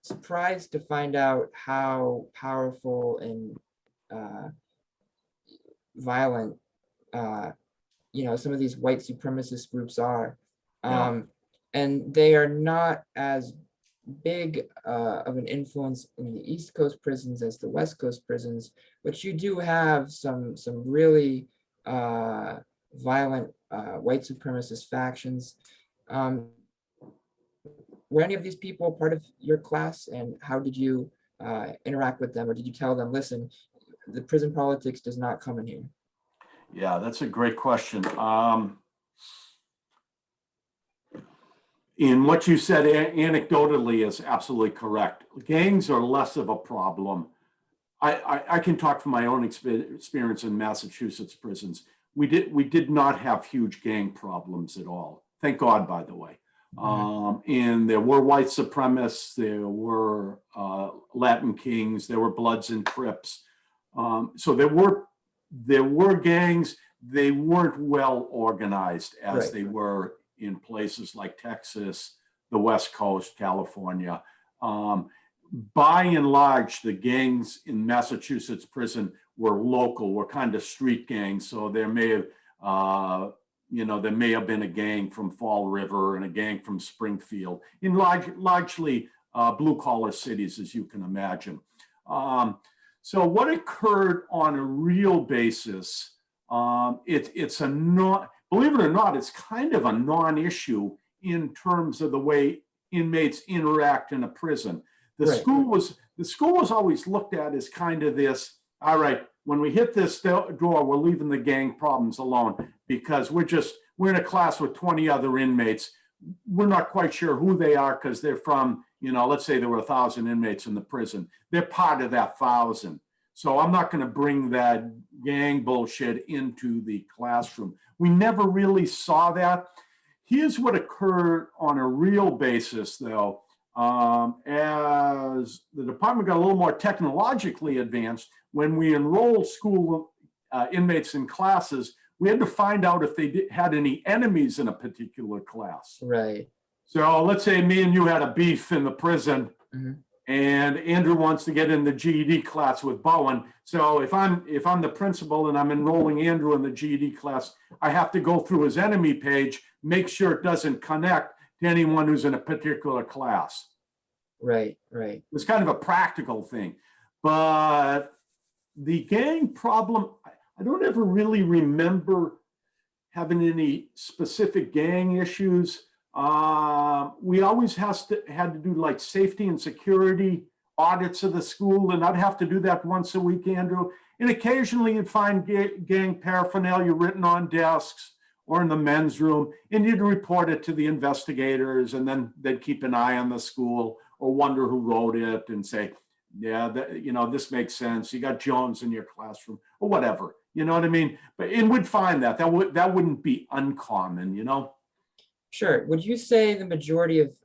surprised to find out how powerful and violent, some of these white supremacist groups are. And they are not as big of an influence in the East Coast prisons as the West Coast prisons, but you do have some really violent white supremacist factions. Were any of these people part of your class, and how did you interact with them, or did you tell them, listen, the prison politics does not come in here? Yeah, that's a great question. In what you said anecdotally is absolutely correct. Gangs are less of a problem. I can talk from my own experience in Massachusetts prisons. We did not have huge gang problems at all. Thank God, by the way. And there were white supremacists, there were Latin Kings, there were Bloods and Crips. So there were gangs. They weren't well organized as they were in places like Texas, the West Coast, California. By and large, the gangs in Massachusetts prison were local, were kind of street gangs. So there may have, there may have been a gang from Fall River and a gang from Springfield, in largely blue-collar cities, as you can imagine. So what occurred on a real basis, it's a believe it or not, it's kind of a non-issue in terms of the way inmates interact in a prison. The school was always looked at as kind of this, all right, when we hit this door, we're leaving the gang problems alone because we're in a class with 20 other inmates. We're not quite sure who they are because they're from, let's say there were 1,000 inmates in the prison. They're part of that 1,000. So I'm not going to bring that gang bullshit into the classroom. We never really saw that. Here's what occurred on a real basis, though. As the department got a little more technologically advanced, when we enrolled school inmates in classes, we had to find out if they had any enemies in a particular class. Right. So let's say me and you had a beef in the prison, and Andrew wants to get in the GED class with Boen. So if I'm the principal and I'm enrolling Andrew in the GED class, I have to go through his enemy page, make sure it doesn't connect to anyone who's in a particular class. Right. It's kind of a practical thing. But the gang problem, I don't ever really remember having any specific gang issues. We always had to do like safety and security audits of the school, and I'd have to do that once a week, Andrew. And occasionally you'd find gang paraphernalia written on desks or in the men's room, and you'd report it to the investigators, and then they'd keep an eye on the school or wonder who wrote it and say, yeah, this makes sense. You got Jones in your classroom or whatever, you know what I mean? And we'd find that wouldn't be uncommon, Sure. Would you say the majority of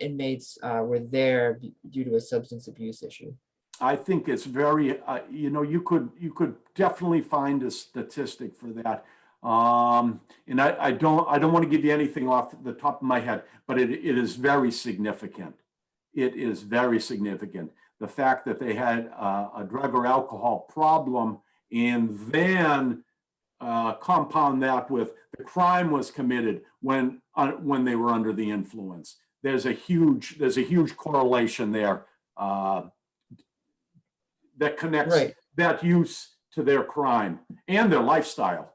inmates were there due to a substance abuse issue? I think it's very, you could definitely find a statistic for that. And I don't want to give you anything off the top of my head, but it is very significant. It is very significant. The fact that they had a drug or alcohol problem, and then compound that with the crime was committed when they were under the influence. There's a huge correlation there that connects that use to their crime and their lifestyle,